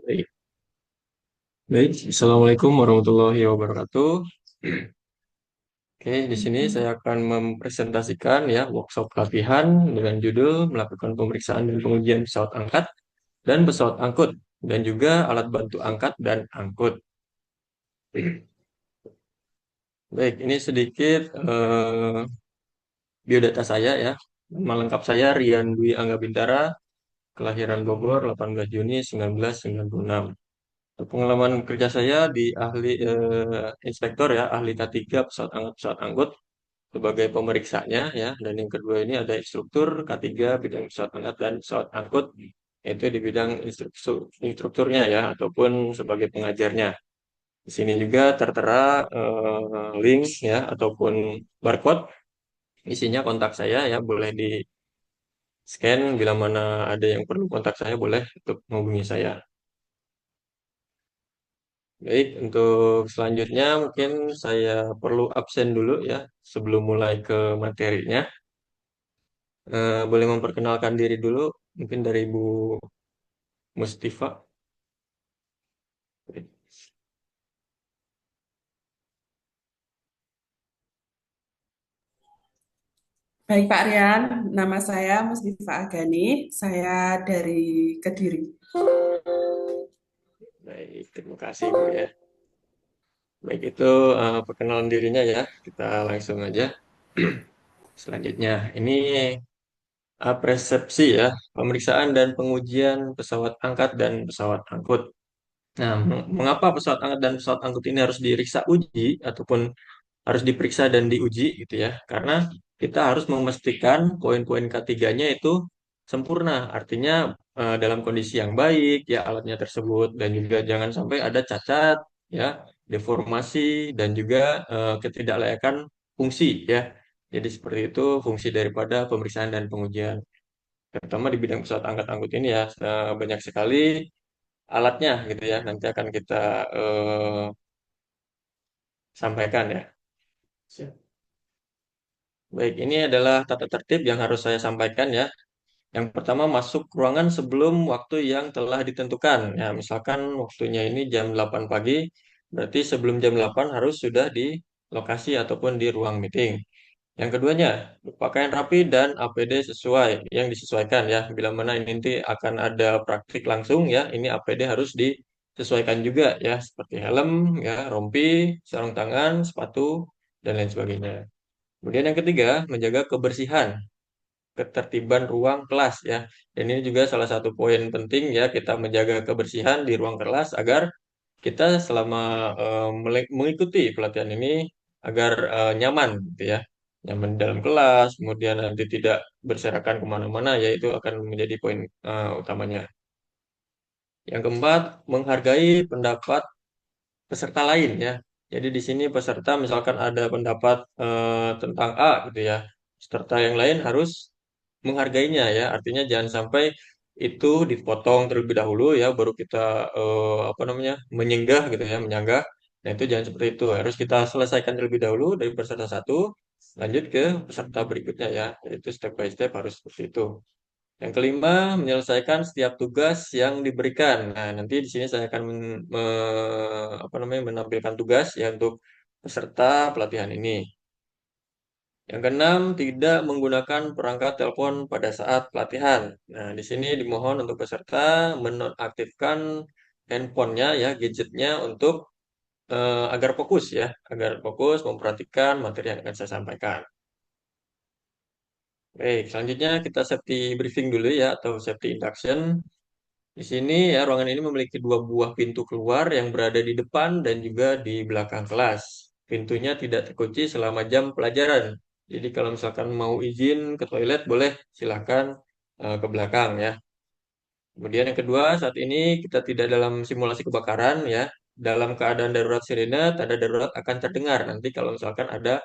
Baik, baik. Assalamualaikum warahmatullahi wabarakatuh. Oke, di sini saya akan mempresentasikan ya workshop pelatihan dengan judul melakukan pemeriksaan dan pengujian pesawat angkat dan pesawat angkut dan juga alat bantu angkat dan angkut. Baik, ini sedikit biodata saya ya. Nama lengkap saya Rian Dwi Angga Bintara, kelahiran Bogor 18 Juni 1996. Pengalaman kerja saya di inspektor ya, ahli K3 pesawat angkut sebagai pemeriksanya ya. Dan yang kedua ini ada instruktur K3 bidang pesawat angkat dan pesawat angkut, yaitu di bidang instrukturnya ya, ataupun sebagai pengajarnya. Di sini juga tertera link ya, ataupun barcode isinya kontak saya ya, boleh di scan bila mana ada yang perlu kontak saya, boleh untuk menghubungi saya. Baik, untuk selanjutnya mungkin saya perlu absen dulu ya sebelum mulai ke materinya. Boleh memperkenalkan diri dulu, mungkin dari Ibu Mustifa. Baik Pak Rian, nama saya Musdifa Agani, saya dari Kediri. Baik, terima kasih Bu ya. Baik, itu perkenalan dirinya ya. Kita langsung aja. Selanjutnya, ini persepsi ya, pemeriksaan dan pengujian pesawat angkat dan pesawat angkut. Nah, mengapa pesawat angkat dan pesawat angkut ini harus diperiksa uji ataupun harus diperiksa dan diuji gitu ya. Karena kita harus memastikan poin-poin ketiganya itu sempurna. Artinya dalam kondisi yang baik ya alatnya tersebut dan juga jangan sampai ada cacat ya, deformasi dan juga ketidaklayakan fungsi ya. Jadi seperti itu fungsi daripada pemeriksaan dan pengujian. Terutama di bidang pesawat angkat angkut ini ya banyak sekali alatnya gitu ya. Nanti akan kita eh, sampaikan ya. Baik, ini adalah tata tertib yang harus saya sampaikan ya. Yang pertama masuk ruangan sebelum waktu yang telah ditentukan. Ya, misalkan waktunya ini jam 8 pagi, berarti sebelum jam 8 harus sudah di lokasi ataupun di ruang meeting. Yang keduanya, berpakaian rapi dan APD sesuai, yang disesuaikan ya. Bila mana ini nanti akan ada praktik langsung ya, ini APD harus disesuaikan juga ya, seperti helm, ya, rompi, sarung tangan, sepatu, dan lain sebagainya. Kemudian yang ketiga, menjaga kebersihan, ketertiban ruang kelas ya. Dan ini juga salah satu poin penting ya, kita menjaga kebersihan di ruang kelas agar kita selama mengikuti pelatihan ini agar nyaman gitu ya. Nyaman di dalam kelas, kemudian nanti tidak berserakan kemana-mana, yaitu akan menjadi poin utamanya. Yang keempat, menghargai pendapat peserta lain ya. Jadi di sini peserta misalkan ada pendapat tentang A gitu ya. Peserta yang lain harus menghargainya ya. Artinya jangan sampai itu dipotong terlebih dahulu ya baru kita apa namanya? Menyenggah gitu ya, menyanggah. Nah, itu jangan seperti itu. Harus kita selesaikan terlebih dahulu dari peserta satu, lanjut ke peserta berikutnya ya. Itu step by step harus seperti itu. Yang kelima, menyelesaikan setiap tugas yang diberikan. Nah, nanti di sini saya akan apa namanya, menampilkan tugas ya untuk peserta pelatihan ini. Yang keenam, tidak menggunakan perangkat telepon pada saat pelatihan. Nah, di sini dimohon untuk peserta menonaktifkan handphonenya ya, gadgetnya untuk agar fokus ya, agar fokus memperhatikan materi yang akan saya sampaikan. Baik, selanjutnya kita safety briefing dulu ya, atau safety induction. Di sini ya ruangan ini memiliki dua buah pintu keluar yang berada di depan dan juga di belakang kelas. Pintunya tidak terkunci selama jam pelajaran. Jadi kalau misalkan mau izin ke toilet boleh silahkan ke belakang ya. Kemudian yang kedua, saat ini kita tidak dalam simulasi kebakaran ya. Dalam keadaan darurat sirine, tanda darurat akan terdengar. Nanti kalau misalkan ada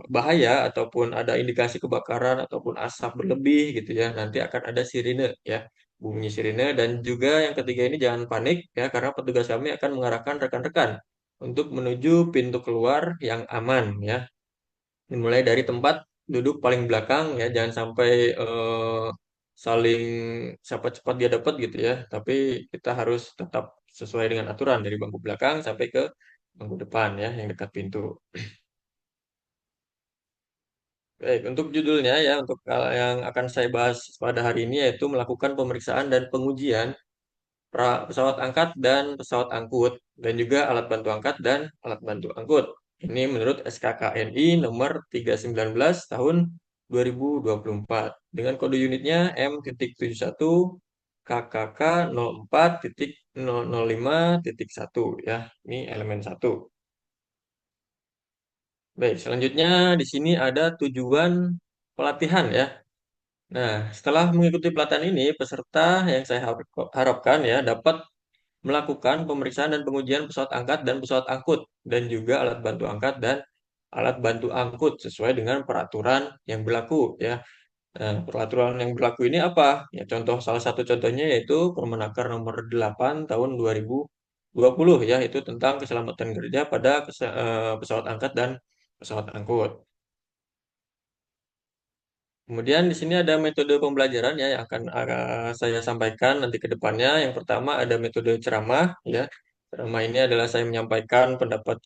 bahaya ataupun ada indikasi kebakaran ataupun asap berlebih gitu ya, nanti akan ada sirine ya, bunyi sirine. Dan juga yang ketiga ini jangan panik ya, karena petugas kami akan mengarahkan rekan-rekan untuk menuju pintu keluar yang aman ya. Dimulai dari tempat duduk paling belakang ya, jangan sampai saling siapa cepat dia dapat gitu ya. Tapi kita harus tetap sesuai dengan aturan dari bangku belakang sampai ke bangku depan ya yang dekat pintu. Baik, untuk judulnya ya, untuk hal yang akan saya bahas pada hari ini yaitu melakukan pemeriksaan dan pengujian pesawat angkat dan pesawat angkut, dan juga alat bantu angkat dan alat bantu angkut. Ini menurut SKKNI nomor 319 tahun 2024 dengan kode unitnya M.71 KKK 04.005.1 ya. Ini elemen satu. Baik, selanjutnya di sini ada tujuan pelatihan ya. Nah, setelah mengikuti pelatihan ini, peserta yang saya harapkan ya dapat melakukan pemeriksaan dan pengujian pesawat angkat dan pesawat angkut, dan juga alat bantu angkat dan alat bantu angkut sesuai dengan peraturan yang berlaku ya. Nah, peraturan yang berlaku ini apa? Ya, salah satu contohnya yaitu Permenaker nomor 8 tahun 2020 ya, itu tentang keselamatan kerja pada pesawat angkat dan pesawat angkut. Kemudian di sini ada metode pembelajaran ya yang akan saya sampaikan nanti ke depannya. Yang pertama ada metode ceramah ya. Ceramah ini adalah saya menyampaikan pendapat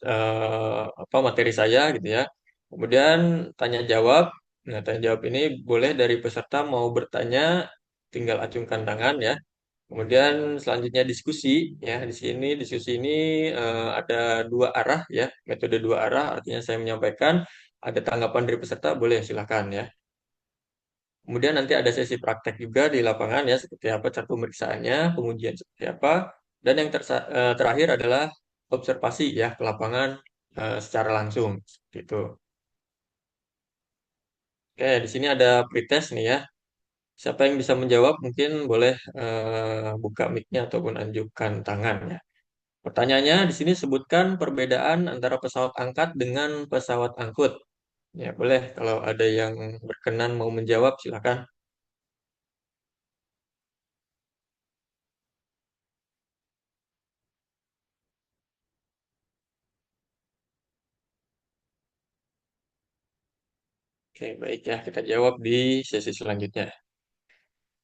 apa materi saya gitu ya. Kemudian tanya jawab. Nah, tanya jawab ini boleh dari peserta mau bertanya tinggal acungkan tangan ya. Kemudian selanjutnya diskusi ya. Di sini diskusi ini ada dua arah ya. Metode dua arah artinya saya menyampaikan ada tanggapan dari peserta boleh silakan ya. Kemudian nanti ada sesi praktek juga di lapangan ya, seperti apa cara pemeriksaannya, pengujian seperti apa, dan yang terakhir adalah observasi ya ke lapangan secara langsung. Gitu. Oke, di sini ada pretest nih ya. Siapa yang bisa menjawab mungkin boleh buka mic-nya ataupun anjukkan tangan ya. Pertanyaannya di sini sebutkan perbedaan antara pesawat angkat dengan pesawat angkut. Ya, boleh kalau ada yang berkenan mau menjawab silakan. Oke, baik ya, kita jawab di sesi selanjutnya.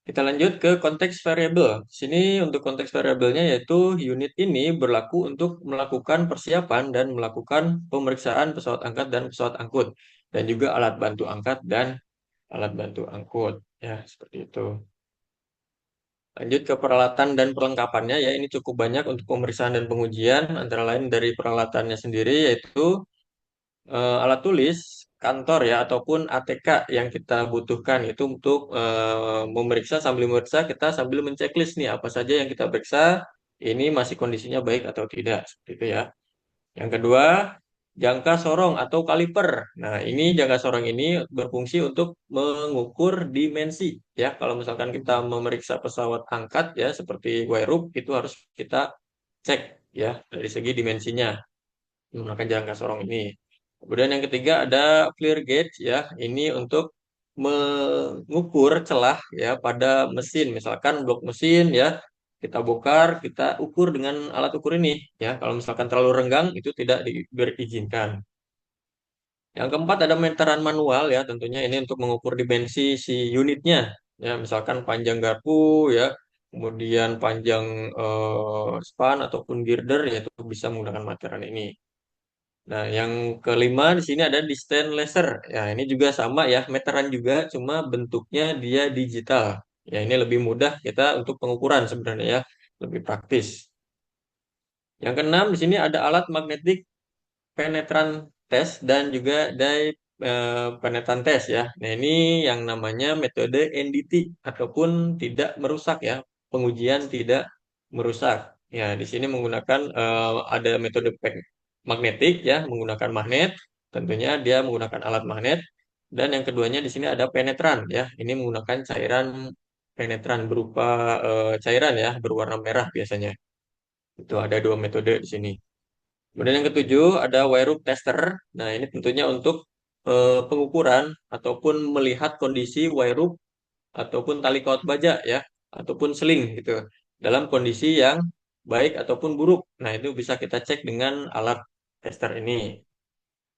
Kita lanjut ke konteks variabel. Sini untuk konteks variabelnya yaitu unit ini berlaku untuk melakukan persiapan dan melakukan pemeriksaan pesawat angkat dan pesawat angkut, dan juga alat bantu angkat dan alat bantu angkut. Ya, seperti itu. Lanjut ke peralatan dan perlengkapannya ya, ini cukup banyak untuk pemeriksaan dan pengujian, antara lain dari peralatannya sendiri yaitu alat tulis kantor ya ataupun ATK yang kita butuhkan itu untuk memeriksa, sambil memeriksa kita sambil menceklis nih apa saja yang kita periksa ini masih kondisinya baik atau tidak seperti itu ya. Yang kedua, jangka sorong atau kaliper. Nah, ini jangka sorong ini berfungsi untuk mengukur dimensi ya. Kalau misalkan kita memeriksa pesawat angkat ya seperti Wairub itu harus kita cek ya dari segi dimensinya menggunakan jangka sorong ini. Kemudian yang ketiga ada clear gauge ya. Ini untuk mengukur celah ya pada mesin. Misalkan blok mesin ya kita bongkar, kita ukur dengan alat ukur ini ya. Kalau misalkan terlalu renggang itu tidak diizinkan. Yang keempat ada meteran manual ya. Tentunya ini untuk mengukur dimensi si unitnya. Ya, misalkan panjang garpu ya, kemudian panjang span ataupun girder ya itu bisa menggunakan meteran ini. Nah, yang kelima di sini ada distance laser. Ya, ini juga sama ya, meteran juga, cuma bentuknya dia digital. Ya, ini lebih mudah kita untuk pengukuran sebenarnya ya, lebih praktis. Yang keenam di sini ada alat magnetik penetran test dan juga penetran test ya. Nah, ini yang namanya metode NDT ataupun tidak merusak ya, pengujian tidak merusak. Ya, di sini menggunakan ada metode magnetik ya, menggunakan magnet. Tentunya dia menggunakan alat magnet. Dan yang keduanya di sini ada penetran ya. Ini menggunakan cairan penetran berupa cairan ya, berwarna merah biasanya. Itu ada dua metode di sini. Kemudian yang ketujuh ada wire rope tester. Nah, ini tentunya untuk pengukuran ataupun melihat kondisi wire rope ataupun tali kawat baja ya, ataupun seling gitu dalam kondisi yang baik ataupun buruk. Nah, itu bisa kita cek dengan alat tester ini.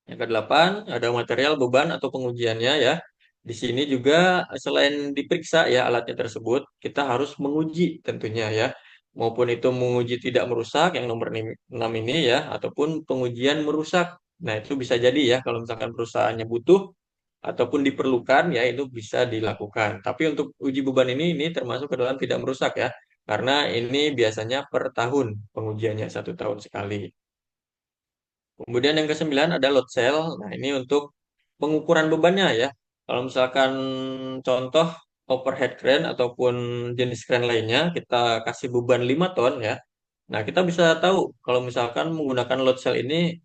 Yang kedelapan ada material beban atau pengujiannya ya. Di sini juga selain diperiksa ya alatnya tersebut, kita harus menguji tentunya ya. Maupun itu menguji tidak merusak yang nomor 6 ini ya, ataupun pengujian merusak. Nah, itu bisa jadi ya kalau misalkan perusahaannya butuh ataupun diperlukan ya itu bisa dilakukan. Tapi untuk uji beban ini termasuk ke dalam tidak merusak ya. Karena ini biasanya per tahun pengujiannya 1 tahun sekali. Kemudian yang kesembilan ada load cell. Nah, ini untuk pengukuran bebannya ya. Kalau misalkan contoh overhead crane ataupun jenis crane lainnya, kita kasih beban 5 ton ya. Nah, kita bisa tahu kalau misalkan menggunakan load cell ini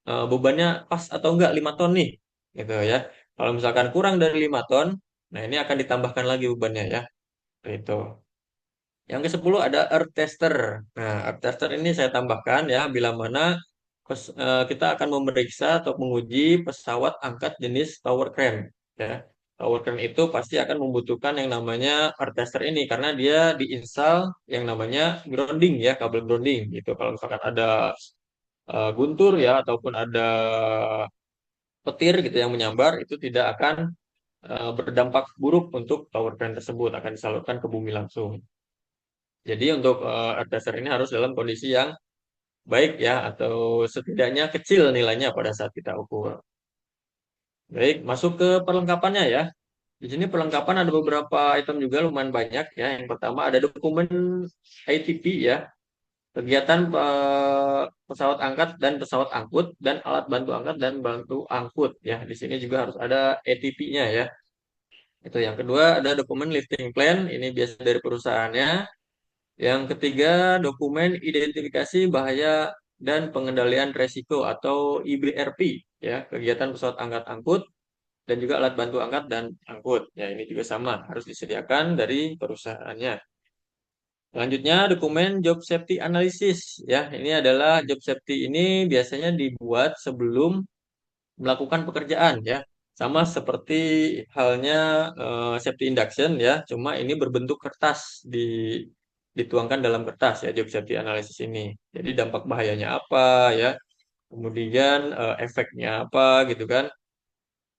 bebannya pas atau enggak 5 ton nih. Gitu ya. Kalau misalkan kurang dari 5 ton, nah ini akan ditambahkan lagi bebannya ya. Itu. Yang ke-10 ada earth tester. Nah, earth tester ini saya tambahkan ya, bila mana kita akan memeriksa atau menguji pesawat angkat jenis tower crane. Ya, tower crane itu pasti akan membutuhkan yang namanya earth tester ini karena dia diinstal yang namanya grounding ya, kabel grounding gitu. Kalau misalkan ada guntur ya ataupun ada petir gitu yang menyambar, itu tidak akan berdampak buruk untuk tower crane tersebut, akan disalurkan ke bumi langsung. Jadi untuk earth tester ini harus dalam kondisi yang baik ya atau setidaknya kecil nilainya pada saat kita ukur. Baik, masuk ke perlengkapannya ya. Di sini perlengkapan ada beberapa item juga lumayan banyak ya. Yang pertama ada dokumen ATP ya, kegiatan pesawat angkat dan pesawat angkut dan alat bantu angkat dan bantu angkut ya. Di sini juga harus ada ATP-nya ya. Itu yang kedua ada dokumen lifting plan, ini biasa dari perusahaannya. Yang ketiga, dokumen identifikasi bahaya dan pengendalian resiko atau IBRP, ya, kegiatan pesawat angkat angkut dan juga alat bantu angkat dan angkut. Ya, ini juga sama, harus disediakan dari perusahaannya. Selanjutnya, dokumen job safety analysis, ya, ini adalah job safety ini biasanya dibuat sebelum melakukan pekerjaan, ya. Sama seperti halnya safety induction, ya, cuma ini berbentuk kertas dituangkan dalam kertas ya job safety analysis ini. Jadi dampak bahayanya apa ya, kemudian efeknya apa gitu kan.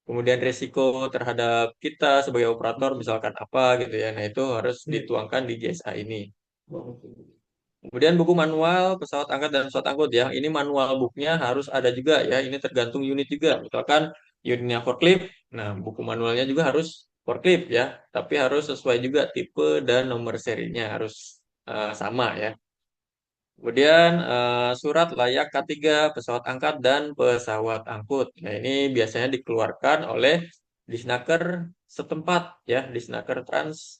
Kemudian risiko terhadap kita sebagai operator misalkan apa gitu ya. Nah, itu harus dituangkan di JSA ini. Kemudian buku manual pesawat angkat dan pesawat angkut ya. Ini manual booknya harus ada juga ya. Ini tergantung unit juga. Misalkan unitnya forklift, nah buku manualnya juga harus forklift ya. Tapi harus sesuai juga tipe dan nomor serinya harus sama ya. Kemudian surat layak K3 pesawat angkat dan pesawat angkut. Nah, ini biasanya dikeluarkan oleh Disnaker setempat ya, Disnaker Trans.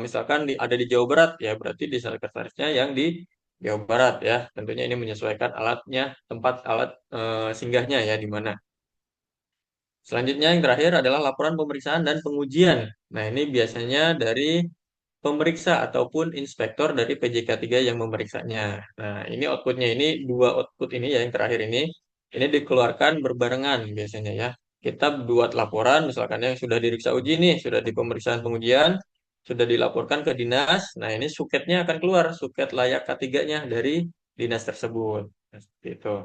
Misalkan ada di Jawa Barat ya, berarti Disnaker Transnya yang di Jawa Barat ya. Tentunya ini menyesuaikan alatnya, tempat alat singgahnya ya di mana. Selanjutnya yang terakhir adalah laporan pemeriksaan dan pengujian. Nah, ini biasanya dari pemeriksa ataupun inspektor dari PJK 3 yang memeriksanya. Nah, ini outputnya ini dua output ini ya yang terakhir ini dikeluarkan berbarengan biasanya ya. Kita buat laporan misalkan yang sudah diriksa uji nih, sudah di pemeriksaan pengujian, sudah dilaporkan ke dinas. Nah, ini suketnya akan keluar, suket layak K3-nya dari dinas tersebut. Nah, seperti itu.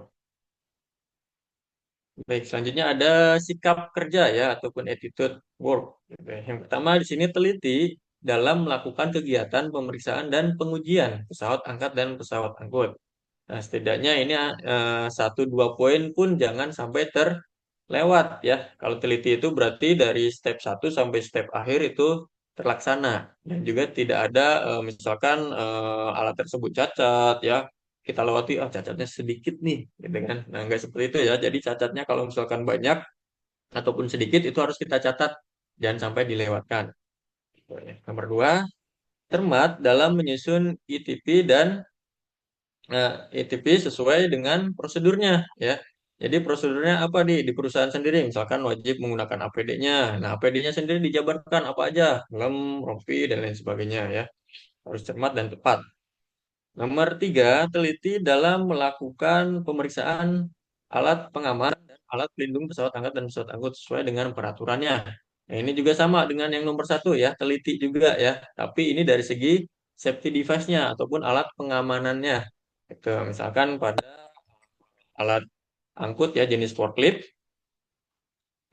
Baik, selanjutnya ada sikap kerja ya ataupun attitude work. Gitu ya. Yang pertama di sini teliti dalam melakukan kegiatan pemeriksaan dan pengujian pesawat angkat dan pesawat angkut. Nah, setidaknya ini 1-2 poin pun jangan sampai terlewat ya. Kalau teliti itu berarti dari step 1 sampai step akhir itu terlaksana dan juga tidak ada misalkan alat tersebut cacat ya kita lewati cacatnya sedikit nih gitu kan. Nah, nggak seperti itu ya. Jadi cacatnya kalau misalkan banyak ataupun sedikit itu harus kita catat, jangan sampai dilewatkan. Gitu ya. Nomor dua, cermat dalam menyusun ETP dan ETP sesuai dengan prosedurnya ya. Jadi prosedurnya apa di perusahaan sendiri? Misalkan wajib menggunakan APD-nya. Nah, APD-nya sendiri dijabarkan apa aja, helm, rompi dan lain sebagainya ya. Harus cermat dan tepat. Nomor tiga, teliti dalam melakukan pemeriksaan alat pengaman dan alat pelindung pesawat angkat dan pesawat angkut sesuai dengan peraturannya. Nah, ini juga sama dengan yang nomor satu ya, teliti juga ya. Tapi ini dari segi safety device-nya ataupun alat pengamanannya. Itu misalkan pada alat angkut ya jenis forklift,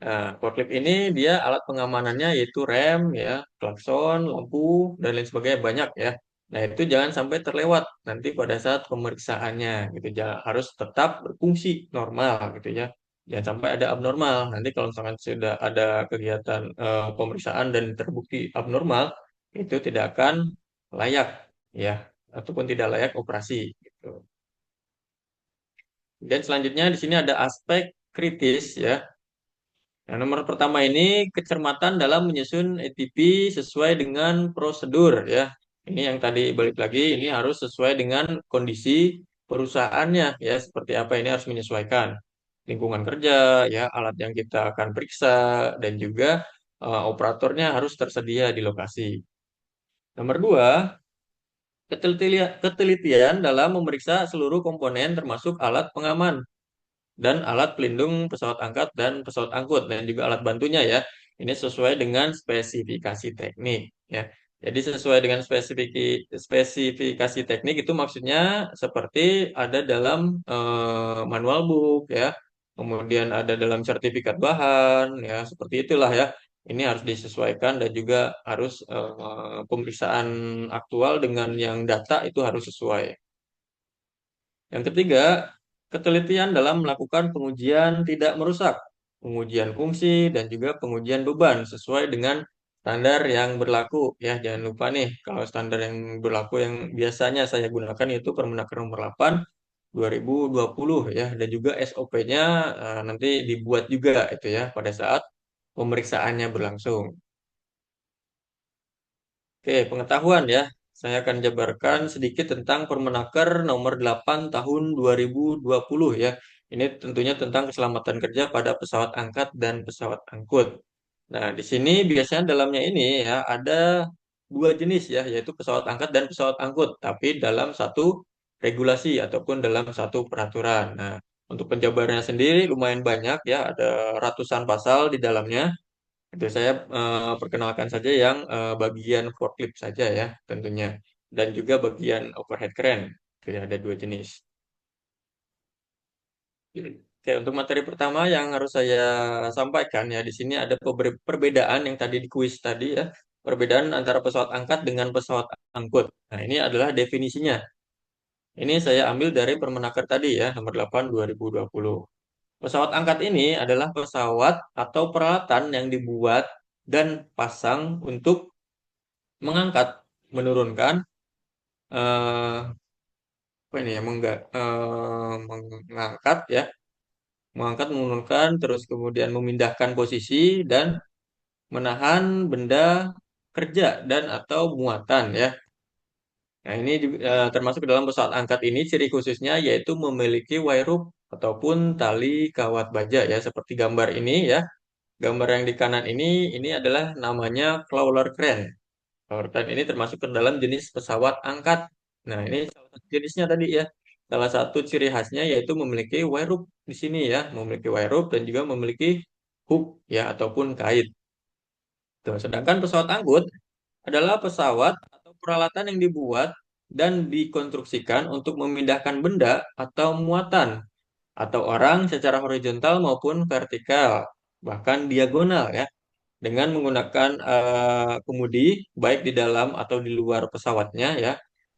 Nah, forklift ini dia alat pengamanannya yaitu rem, ya, klakson, lampu, dan lain sebagainya banyak ya. Nah, itu jangan sampai terlewat nanti pada saat pemeriksaannya gitu. Harus tetap berfungsi normal gitu ya. Jangan sampai ada abnormal. Nanti kalau misalkan sudah ada kegiatan pemeriksaan dan terbukti abnormal, itu tidak akan layak ya, ataupun tidak layak operasi gitu. Dan selanjutnya di sini ada aspek kritis ya. Yang nomor pertama ini kecermatan dalam menyusun ATP sesuai dengan prosedur ya. Ini yang tadi balik lagi, ini harus sesuai dengan kondisi perusahaannya ya. Seperti apa ini harus menyesuaikan lingkungan kerja ya, alat yang kita akan periksa dan juga operatornya harus tersedia di lokasi. Nomor dua, ketelitian dalam memeriksa seluruh komponen termasuk alat pengaman dan alat pelindung pesawat angkat dan pesawat angkut dan juga alat bantunya ya. Ini sesuai dengan spesifikasi teknik ya. Jadi sesuai dengan spesifikasi teknik itu maksudnya seperti ada dalam manual book ya. Kemudian ada dalam sertifikat bahan ya, seperti itulah ya. Ini harus disesuaikan dan juga harus pemeriksaan aktual dengan yang data itu harus sesuai. Yang ketiga, ketelitian dalam melakukan pengujian tidak merusak, pengujian fungsi, dan juga pengujian beban sesuai dengan standar yang berlaku. Ya, jangan lupa nih, kalau standar yang berlaku yang biasanya saya gunakan itu Permenaker nomor 8 2020 ya, dan juga SOP-nya nanti dibuat juga itu ya pada saat pemeriksaannya berlangsung. Oke, pengetahuan ya. Saya akan jabarkan sedikit tentang Permenaker nomor 8 tahun 2020 ya. Ini tentunya tentang keselamatan kerja pada pesawat angkat dan pesawat angkut. Nah, di sini biasanya dalamnya ini ya ada dua jenis ya, yaitu pesawat angkat dan pesawat angkut, tapi dalam satu regulasi ataupun dalam satu peraturan. Nah, untuk penjabarannya sendiri lumayan banyak ya, ada ratusan pasal di dalamnya. Itu saya perkenalkan saja yang bagian forklift saja ya tentunya. Dan juga bagian overhead crane. Itu ya, ada dua jenis. Oke, untuk materi pertama yang harus saya sampaikan ya di sini ada perbedaan yang tadi di kuis tadi ya. Perbedaan antara pesawat angkat dengan pesawat angkut. Nah, ini adalah definisinya. Ini saya ambil dari Permenaker tadi ya, nomor 8 2020. Pesawat angkat ini adalah pesawat atau peralatan yang dibuat dan pasang untuk mengangkat, menurunkan, eh apa ini ya, mengangkat ya, mengangkat, menurunkan, terus kemudian memindahkan posisi dan menahan benda kerja dan atau muatan ya. Nah ini juga, termasuk ke dalam pesawat angkat ini ciri khususnya yaitu memiliki wire rope ataupun tali kawat baja ya, seperti gambar ini ya. Gambar yang di kanan ini adalah namanya crawler crane. Powertrain ini termasuk ke dalam jenis pesawat angkat. Nah, ini salah satu jenisnya tadi ya. Salah satu ciri khasnya yaitu memiliki wire rope di sini ya, memiliki wire rope dan juga memiliki hook ya ataupun kait. Tuh, sedangkan pesawat angkut adalah pesawat atau peralatan yang dibuat dan dikonstruksikan untuk memindahkan benda atau muatan atau orang secara horizontal maupun vertikal, bahkan diagonal ya dengan menggunakan kemudi baik di dalam atau di luar pesawatnya ya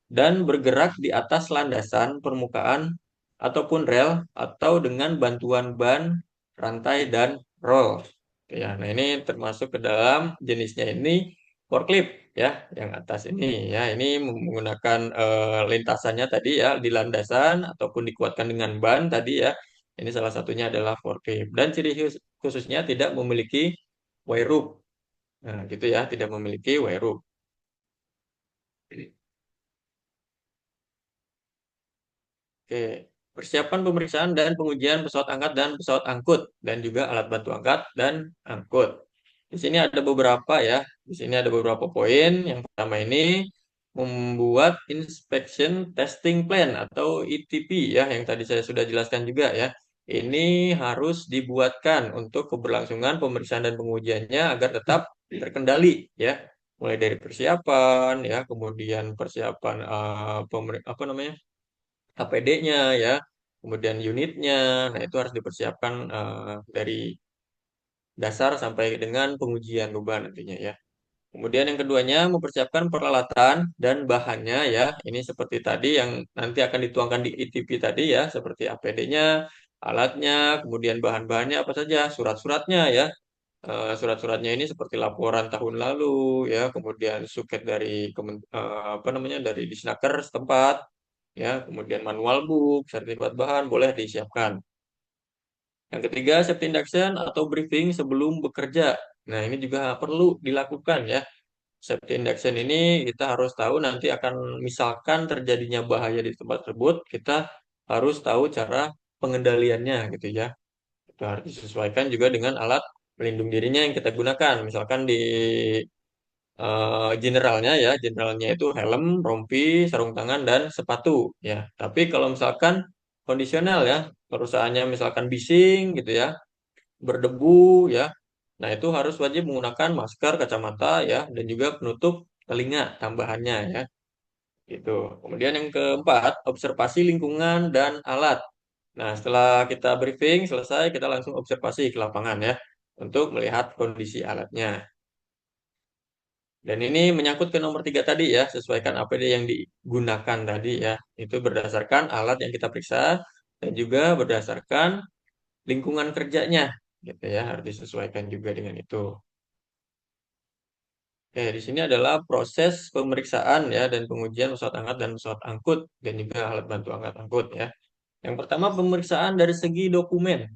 dan bergerak di atas landasan permukaan ataupun rel atau dengan bantuan ban, rantai dan roll. Ya, nah ini termasuk ke dalam jenisnya ini forklift ya, yang atas ini ya, ini menggunakan lintasannya tadi ya di landasan ataupun dikuatkan dengan ban tadi ya. Ini salah satunya adalah forklift dan ciri khususnya tidak memiliki wire rope. Nah, gitu ya, tidak memiliki wire rope. Oke, persiapan pemeriksaan dan pengujian pesawat angkat dan pesawat angkut dan juga alat bantu angkat dan angkut. Di sini ada beberapa ya. Di sini ada beberapa poin. Yang pertama ini membuat inspection testing plan atau ITP ya, yang tadi saya sudah jelaskan juga ya. Ini harus dibuatkan untuk keberlangsungan pemeriksaan dan pengujiannya agar tetap terkendali ya. Mulai dari persiapan ya, kemudian persiapan apa namanya? APD-nya ya, kemudian unitnya. Nah, itu harus dipersiapkan dari dasar sampai dengan pengujian beban nantinya ya. Kemudian yang keduanya mempersiapkan peralatan dan bahannya ya. Ini seperti tadi yang nanti akan dituangkan di ETP tadi ya, seperti APD-nya, alatnya, kemudian bahan-bahannya apa saja, surat-suratnya ya. Surat-suratnya ini seperti laporan tahun lalu ya, kemudian suket dari apa namanya dari Disnaker setempat ya, kemudian manual book, sertifikat bahan boleh disiapkan. Yang ketiga, safety induction atau briefing sebelum bekerja. Nah, ini juga perlu dilakukan ya. Safety induction ini kita harus tahu nanti akan misalkan terjadinya bahaya di tempat tersebut, kita harus tahu cara pengendaliannya gitu ya. Itu harus disesuaikan juga dengan alat pelindung dirinya yang kita gunakan. Misalkan di generalnya ya, generalnya itu helm, rompi, sarung tangan, dan sepatu ya. Tapi kalau misalkan kondisional ya, perusahaannya misalkan bising gitu ya, berdebu ya. Nah, itu harus wajib menggunakan masker, kacamata ya, dan juga penutup telinga tambahannya ya. Gitu. Kemudian yang keempat, observasi lingkungan dan alat. Nah, setelah kita briefing selesai, kita langsung observasi ke lapangan ya untuk melihat kondisi alatnya. Dan ini menyangkut ke nomor tiga tadi ya, sesuaikan APD yang digunakan tadi ya. Itu berdasarkan alat yang kita periksa dan juga berdasarkan lingkungan kerjanya gitu ya, harus disesuaikan juga dengan itu. Oke, di sini adalah proses pemeriksaan ya dan pengujian pesawat angkat dan pesawat angkut dan juga alat bantu angkat angkut ya. Yang pertama pemeriksaan dari segi dokumen.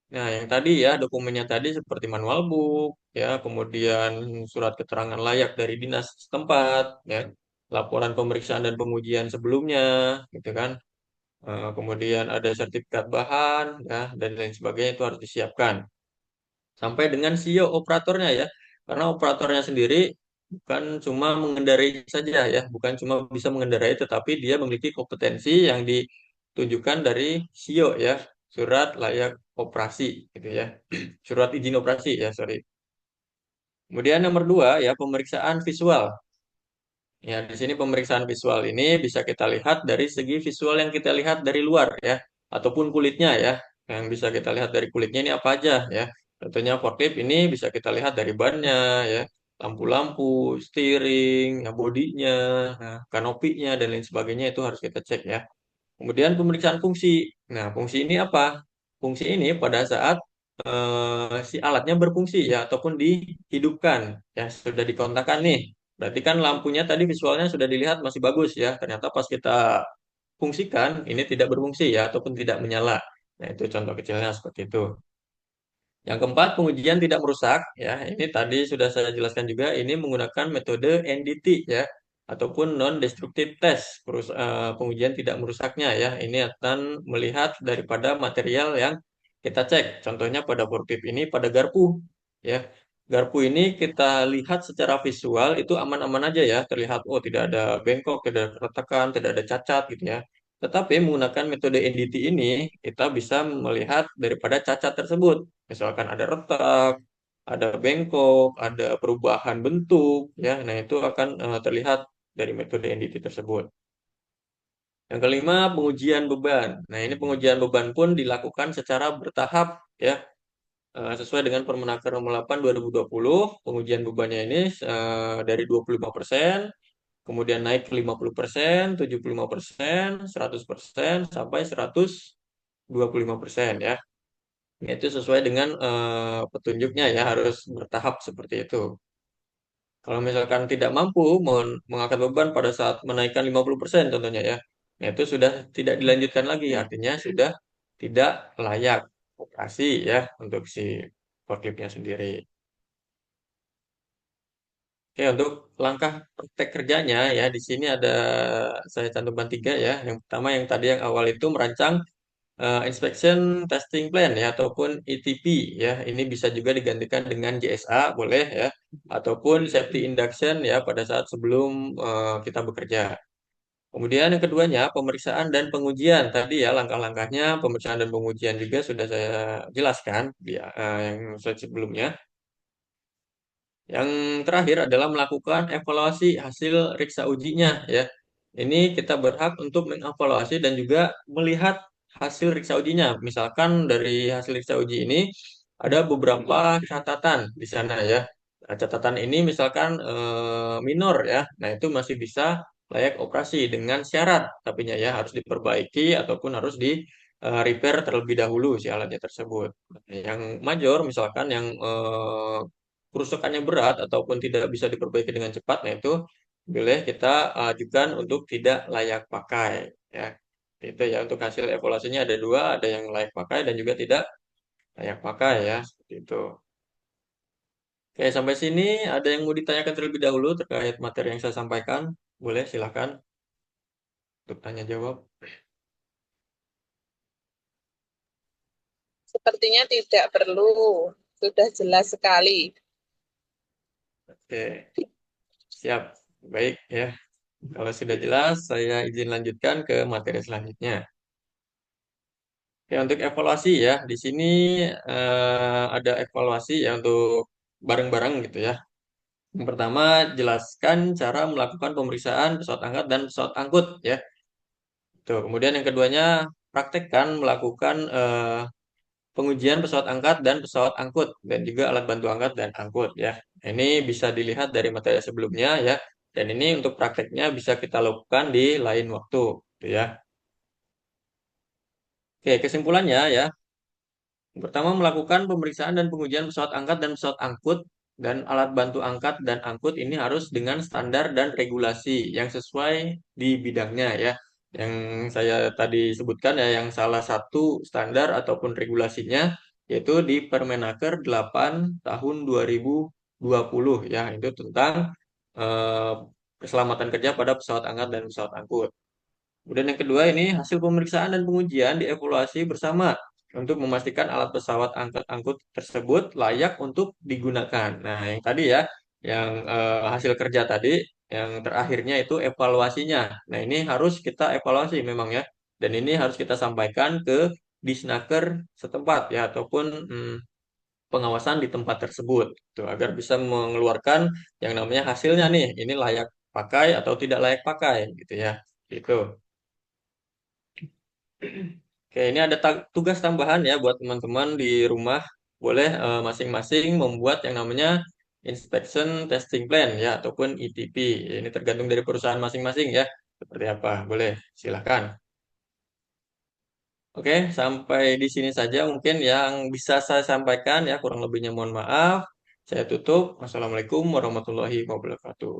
Nah, yang tadi ya dokumennya tadi seperti manual book ya, kemudian surat keterangan layak dari dinas setempat ya, laporan pemeriksaan dan pengujian sebelumnya gitu kan. Kemudian ada sertifikat bahan ya dan lain sebagainya itu harus disiapkan sampai dengan CEO operatornya ya. Karena operatornya sendiri bukan cuma mengendarai saja ya, bukan cuma bisa mengendarai tetapi dia memiliki kompetensi yang ditunjukkan dari CEO ya, surat layak operasi gitu ya. Surat izin operasi ya, sorry. Kemudian nomor dua ya, pemeriksaan visual. Ya, di sini pemeriksaan visual ini bisa kita lihat dari segi visual yang kita lihat dari luar ya, ataupun kulitnya ya. Yang bisa kita lihat dari kulitnya ini apa aja ya. Tentunya forklift ini bisa kita lihat dari bannya ya, lampu-lampu, steering, ya bodinya, nah, kanopinya dan lain sebagainya itu harus kita cek ya. Kemudian pemeriksaan fungsi. Nah, fungsi ini apa? Fungsi ini pada saat si alatnya berfungsi ya ataupun dihidupkan ya sudah dikontakkan nih. Berarti kan lampunya tadi visualnya sudah dilihat masih bagus ya. Ternyata pas kita fungsikan ini tidak berfungsi ya ataupun tidak menyala. Nah, itu contoh kecilnya seperti itu. Yang keempat, pengujian tidak merusak ya. Ini tadi sudah saya jelaskan juga ini menggunakan metode NDT ya ataupun non-destructive test. Pengujian tidak merusaknya ya. Ini akan melihat daripada material yang kita cek. Contohnya pada forklift ini pada garpu ya. Garpu ini kita lihat secara visual itu aman-aman aja ya. Terlihat oh tidak ada bengkok, tidak ada keretakan, tidak ada cacat gitu ya. Tetapi menggunakan metode NDT ini kita bisa melihat daripada cacat tersebut. Misalkan ada retak, ada bengkok, ada perubahan bentuk, ya. Nah, itu akan terlihat dari metode NDT tersebut. Yang kelima, pengujian beban. Nah, ini pengujian beban pun dilakukan secara bertahap, ya. Sesuai dengan Permenaker nomor 8 2020, pengujian bebannya ini dari 25%, kemudian naik ke 50%, 75%, 100%, sampai 125% ya. Itu sesuai dengan petunjuknya ya, harus bertahap seperti itu. Kalau misalkan tidak mampu mengangkat beban pada saat menaikkan 50% contohnya ya, nah itu sudah tidak dilanjutkan lagi, artinya sudah tidak layak operasi ya untuk si forkliftnya sendiri. Oke, untuk langkah praktek kerjanya ya, di sini ada saya cantumkan tiga ya. Yang pertama yang tadi yang awal itu merancang inspection testing plan ya ataupun ETP ya. Ini bisa juga digantikan dengan JSA boleh ya ataupun safety induction ya pada saat sebelum kita bekerja. Kemudian yang keduanya pemeriksaan dan pengujian. Tadi ya langkah-langkahnya pemeriksaan dan pengujian juga sudah saya jelaskan di yang slide sebelumnya. Yang terakhir adalah melakukan evaluasi hasil riksa ujinya ya. Ini kita berhak untuk mengevaluasi dan juga melihat hasil riksa ujinya. Misalkan dari hasil riksa uji ini ada beberapa catatan di sana ya. Nah, catatan ini misalkan minor ya. Nah, itu masih bisa layak operasi dengan syarat tapinya ya harus diperbaiki ataupun harus di repair terlebih dahulu si alatnya tersebut. Yang major misalkan yang kerusakannya berat ataupun tidak bisa diperbaiki dengan cepat, nah itu boleh kita ajukan untuk tidak layak pakai ya. Itu ya untuk hasil evaluasinya ada dua, ada yang layak pakai dan juga tidak layak pakai ya, seperti itu. Oke, sampai sini ada yang mau ditanyakan terlebih dahulu terkait materi yang saya sampaikan? Boleh, silakan untuk tanya jawab. Sepertinya tidak perlu, sudah jelas sekali. Oke, siap. Baik ya. Kalau sudah jelas, saya izin lanjutkan ke materi selanjutnya. Oke, untuk evaluasi ya, di sini ada evaluasi ya untuk bareng-bareng gitu ya. Yang pertama, jelaskan cara melakukan pemeriksaan pesawat angkat dan pesawat angkut ya. Tuh, kemudian yang keduanya, praktekkan melakukan pengujian pesawat angkat dan pesawat angkut dan juga alat bantu angkat dan angkut ya. Nah, ini bisa dilihat dari materi sebelumnya ya. Dan ini untuk prakteknya bisa kita lakukan di lain waktu, gitu ya. Oke, kesimpulannya ya. Yang pertama, melakukan pemeriksaan dan pengujian pesawat angkat dan pesawat angkut dan alat bantu angkat dan angkut ini harus dengan standar dan regulasi yang sesuai di bidangnya ya. Yang saya tadi sebutkan ya, yang salah satu standar ataupun regulasinya yaitu di Permenaker 8 tahun 2020 ya, itu tentang eh, keselamatan kerja pada pesawat angkat dan pesawat angkut. Kemudian yang kedua ini hasil pemeriksaan dan pengujian dievaluasi bersama untuk memastikan alat pesawat angkut tersebut layak untuk digunakan. Nah, yang tadi ya, yang hasil kerja tadi, yang terakhirnya itu evaluasinya. Nah, ini harus kita evaluasi memang ya, dan ini harus kita sampaikan ke Disnaker setempat ya, ataupun pengawasan di tempat tersebut, tuh, agar bisa mengeluarkan yang namanya hasilnya nih, ini layak pakai atau tidak layak pakai, gitu ya, gitu. Oke, ini ada tugas tambahan ya buat teman-teman di rumah. Boleh masing-masing membuat yang namanya Inspection Testing Plan ya ataupun ITP. Ini tergantung dari perusahaan masing-masing ya. Seperti apa? Boleh, silahkan. Oke, sampai di sini saja mungkin yang bisa saya sampaikan ya. Kurang lebihnya mohon maaf. Saya tutup. Wassalamualaikum warahmatullahi wabarakatuh.